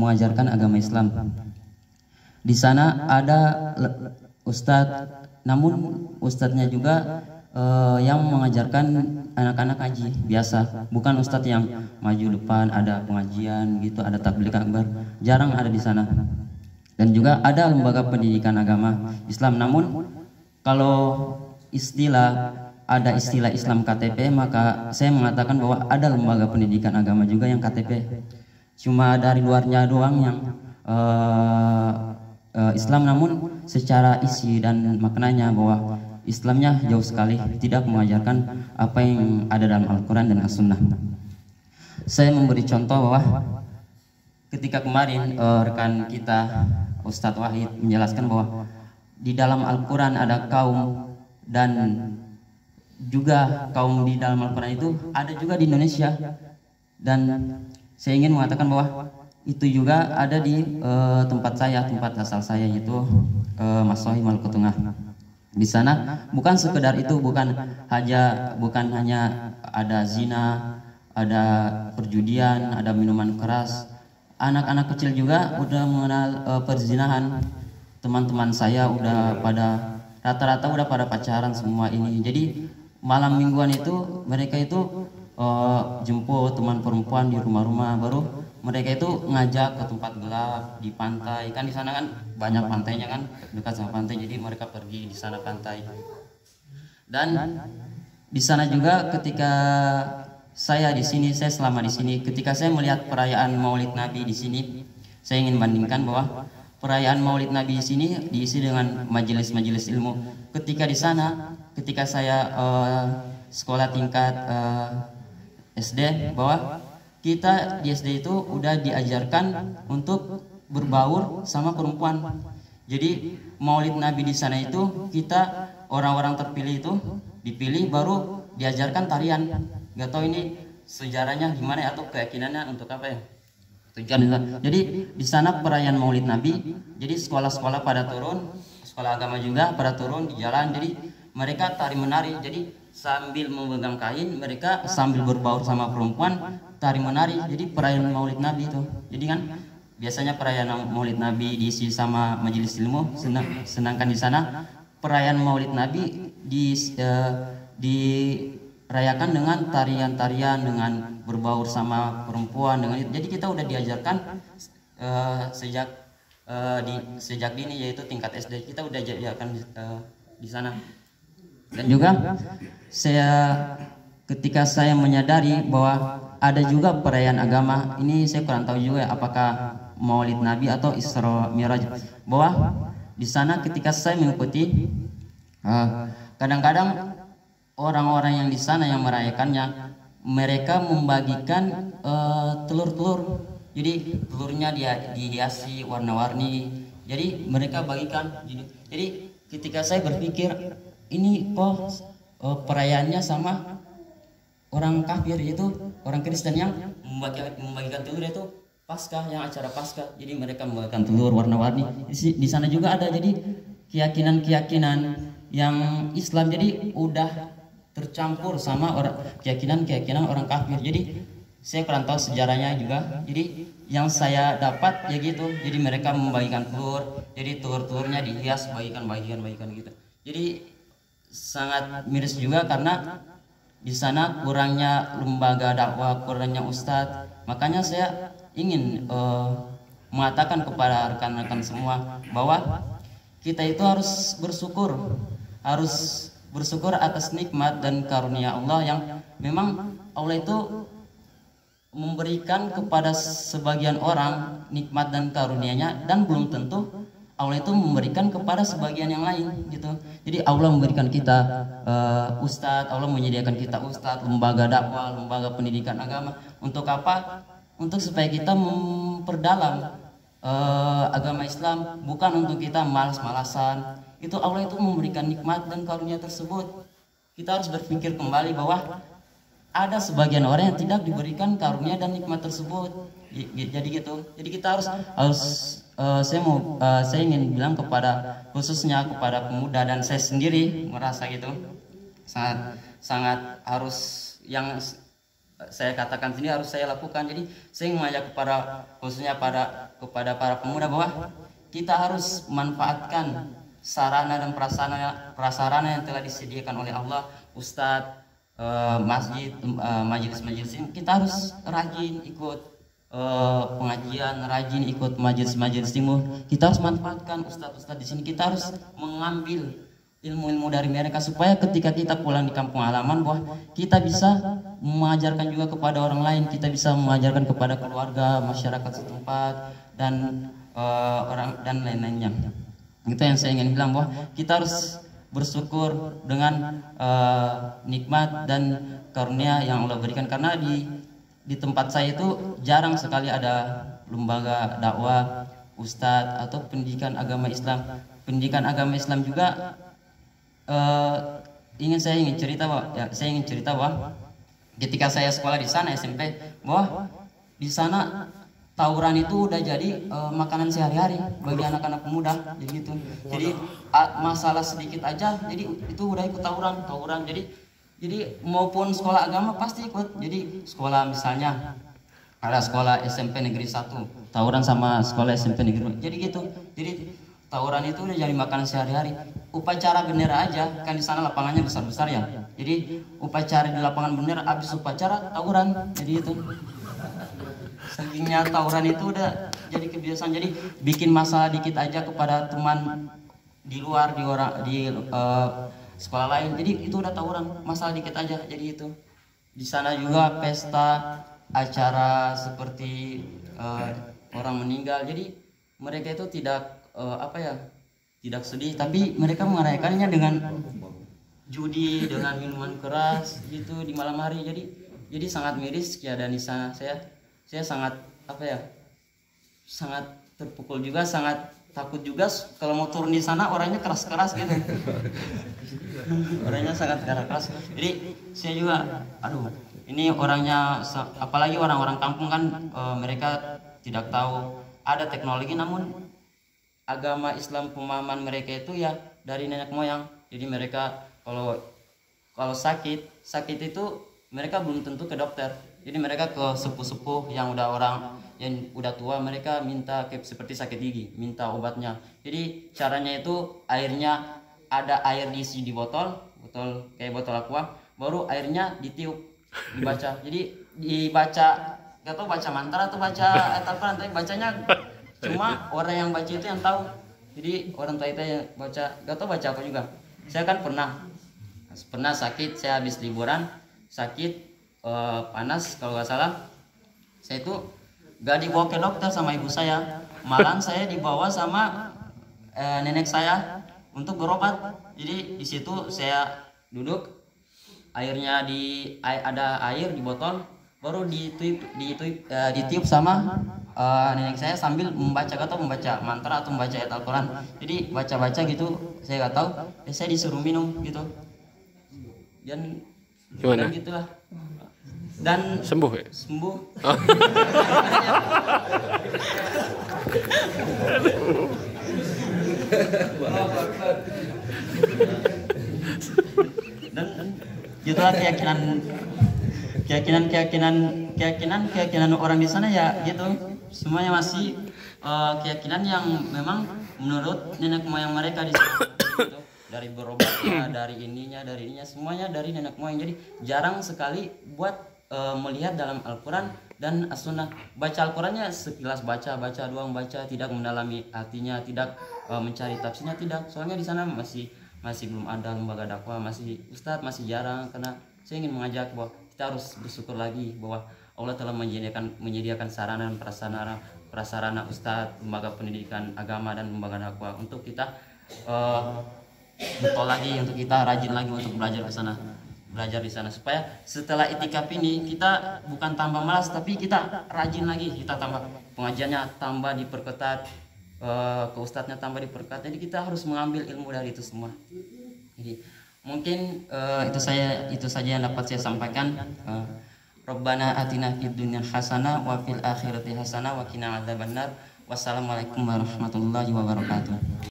mengajarkan agama Islam. Di sana ada ustadz, namun ustadznya juga yang mengajarkan anak-anak ngaji biasa, bukan ustadz yang maju depan ada pengajian gitu, ada tabligh akbar, jarang ada di sana. Dan juga ada lembaga pendidikan agama Islam, namun kalau ada istilah Islam KTP, maka saya mengatakan bahwa ada lembaga pendidikan agama juga yang KTP, cuma dari luarnya doang yang Islam, namun secara isi dan maknanya bahwa Islamnya jauh sekali, tidak mengajarkan apa yang ada dalam Al-Quran dan As-Sunnah. Saya memberi contoh bahwa ketika kemarin rekan kita Ustadz Wahid menjelaskan bahwa di dalam Al-Quran ada kaum, dan juga kaum di dalam Al-Quran itu ada juga di Indonesia, dan saya ingin mengatakan bahwa itu juga ada di tempat asal saya, yaitu Masohi Maluku Tengah. Di sana bukan sekedar itu, bukan hanya ada zina, ada perjudian, ada minuman keras. Anak-anak kecil juga udah mengenal perzinahan. Teman-teman saya udah pada rata-rata udah pada pacaran semua ini. Jadi malam mingguan itu mereka itu jemput teman perempuan di rumah-rumah, baru mereka itu ngajak ke tempat gelap di pantai. Kan di sana kan banyak pantainya kan, dekat sama pantai, jadi mereka pergi di sana pantai. Dan di sana juga ketika saya selama di sini, ketika saya melihat perayaan Maulid Nabi di sini, saya ingin bandingkan bahwa perayaan Maulid Nabi di sini diisi dengan majelis-majelis ilmu. Ketika di sana, ketika saya sekolah tingkat SD, bahwa kita di SD itu udah diajarkan untuk berbaur sama perempuan. Jadi Maulid Nabi di sana itu kita orang-orang terpilih itu dipilih, baru diajarkan tarian. Gak tahu ini sejarahnya gimana atau keyakinannya untuk apa ya? Jadi di sana perayaan Maulid Nabi, jadi sekolah-sekolah pada turun, sekolah agama juga pada turun di jalan. Jadi mereka tari menari. Jadi sambil memegang kain, mereka sambil berbaur sama perempuan, tari menari. Jadi perayaan Maulid Nabi itu. Jadi kan biasanya perayaan Maulid Nabi diisi sama majelis ilmu, sedangkan di sana perayaan Maulid Nabi dirayakan dengan tarian-tarian, dengan berbaur sama perempuan, dengan itu. Jadi kita udah diajarkan sejak dini, yaitu tingkat SD kita udah diajarkan di sana. Dan juga ketika saya menyadari bahwa ada juga perayaan agama ini, saya kurang tahu juga apakah Maulid Nabi atau Isra Mi'raj, bahwa di sana ketika saya mengikuti, kadang-kadang orang-orang yang di sana yang merayakannya, mereka membagikan telur-telur. Jadi telurnya dihiasi warna-warni. Jadi mereka bagikan. Jadi ketika saya berpikir, ini kok perayaannya sama orang kafir, yaitu orang Kristen yang membagikan telur, itu Paskah, yang acara Paskah. Jadi mereka membagikan telur warna-warni. Di sana juga ada jadi keyakinan-keyakinan yang Islam, jadi udah tercampur sama keyakinan orang kafir. Jadi saya kurang tahu sejarahnya juga. Jadi yang saya dapat ya gitu. Jadi mereka membagikan telur. Jadi telur-telurnya dihias, bagikan gitu. Jadi sangat miris juga karena di sana kurangnya lembaga dakwah, kurangnya ustadz. Makanya saya ingin mengatakan kepada rekan-rekan semua bahwa kita itu harus bersyukur atas nikmat dan karunia Allah, yang memang Allah itu memberikan kepada sebagian orang nikmat dan karunia-Nya, dan belum tentu Allah itu memberikan kepada sebagian yang lain gitu. Jadi Allah memberikan kita ustadz, Allah menyediakan kita ustadz, lembaga dakwah, lembaga pendidikan agama. Untuk apa? Untuk supaya kita memperdalam agama Islam, bukan untuk kita malas-malasan. Itu Allah itu memberikan nikmat dan karunia tersebut. Kita harus berpikir kembali bahwa ada sebagian orang yang tidak diberikan karunia dan nikmat tersebut. Jadi gitu. Jadi kita harus saya ingin bilang khususnya kepada pemuda, dan saya sendiri merasa gitu sangat harus yang saya katakan sini harus saya lakukan. Jadi saya mengajak kepada khususnya kepada para pemuda bahwa kita harus manfaatkan sarana dan prasarana yang telah disediakan oleh Allah, ustadz, masjid, majelis-majelis ini. Kita harus rajin ikut pengajian, rajin ikut majelis-majelis timur. Kita harus manfaatkan ustadz-ustadz di sini. Kita harus mengambil ilmu-ilmu dari mereka supaya ketika kita pulang di kampung halaman bahwa kita bisa mengajarkan juga kepada orang lain, kita bisa mengajarkan kepada keluarga, masyarakat setempat dan orang dan lain-lainnya. Itu yang saya ingin bilang, bahwa kita harus bersyukur dengan nikmat dan karunia yang Allah berikan, karena di tempat saya itu jarang sekali ada lembaga dakwah, ustadz atau pendidikan agama Islam. Pendidikan agama Islam juga saya ingin cerita bahwa ketika saya sekolah di sana SMP, bahwa di sana tawuran itu udah jadi makanan sehari-hari bagi anak-anak pemuda, jadi gitu. Jadi masalah sedikit aja, jadi itu udah ikut tawuran. Jadi maupun sekolah agama pasti ikut. Jadi sekolah misalnya ada sekolah SMP Negeri 1 tawuran sama sekolah SMP Negeri 2, jadi gitu. Jadi tawuran itu udah jadi makanan sehari-hari. Upacara bendera aja, kan di sana lapangannya besar-besar ya. Jadi upacara di lapangan bendera, habis upacara tawuran. Jadi itu. Sakingnya tawuran itu udah jadi kebiasaan. Jadi bikin masalah dikit aja kepada teman di luar, di sekolah lain. Jadi itu udah tawuran, masalah dikit aja. Jadi itu. Di sana juga pesta, acara seperti orang meninggal. Jadi mereka itu tidak tidak sedih, tapi mereka merayakannya dengan judi, dengan minuman keras gitu di malam hari. Jadi sangat miris keadaan di sana. Saya sangat sangat terpukul juga, sangat takut juga kalau mau turun di sana, orangnya keras-keras gitu. Orangnya sangat keras. Jadi saya juga ini orangnya, apalagi orang-orang kampung kan, mereka tidak tahu ada teknologi, namun agama Islam pemahaman mereka itu ya dari nenek moyang. Jadi mereka kalau sakit itu mereka belum tentu ke dokter. Jadi mereka ke sepuh-sepuh yang udah tua, mereka minta seperti sakit gigi, minta obatnya. Jadi caranya itu airnya, ada air diisi di botol kayak botol aqua, baru airnya ditiup, dibaca. Jadi dibaca, gak tau baca mantra atau baca apa, nanti bacanya cuma orang yang baca itu yang tahu. Jadi orang tua itu yang baca, gak tau baca apa juga. Saya kan pernah sakit, saya habis liburan sakit, panas kalau nggak salah. Saya itu gak dibawa ke dokter sama ibu saya, malah saya dibawa sama nenek saya untuk berobat. Jadi di situ saya duduk, airnya ada air di botol, baru ditiup sama nenek saya sambil membaca mantra atau membaca ayat Al-Quran. Jadi baca gitu, saya nggak tahu, saya disuruh minum gitu. Dan gimana? Gitulah. Dan sembuh ya? Sembuh. Oh. Dan gitulah keyakinan orang di sana ya gitu. Semuanya masih keyakinan yang memang menurut nenek moyang mereka di sana. Gitu. Dari berobatnya, dari ininya, semuanya dari nenek moyang. Jadi jarang sekali buat melihat dalam Al-Quran dan As-Sunnah. Baca Al-Qurannya sekilas baca doang, tidak mendalami artinya, tidak mencari tafsirnya, tidak. Soalnya di sana masih belum ada lembaga dakwah, ustadz masih jarang. Karena saya ingin mengajak bahwa kita harus bersyukur lagi bahwa Allah telah menyediakan sarana dan prasarana ustadz, lembaga pendidikan agama dan lembaga dakwah untuk kita betul lagi, untuk kita rajin lagi untuk belajar di sana, supaya setelah itikaf ini kita bukan tambah malas, tapi kita rajin lagi, kita tambah pengajiannya, tambah diperketat, ke ustadznya tambah diperketat. Jadi kita harus mengambil ilmu dari itu semua. Jadi mungkin itu saja yang dapat saya sampaikan. Rabbana atina fid dunya hasanah wa fil akhirati hasanah wa qina adzabannar. Wassalamualaikum warahmatullahi wabarakatuh.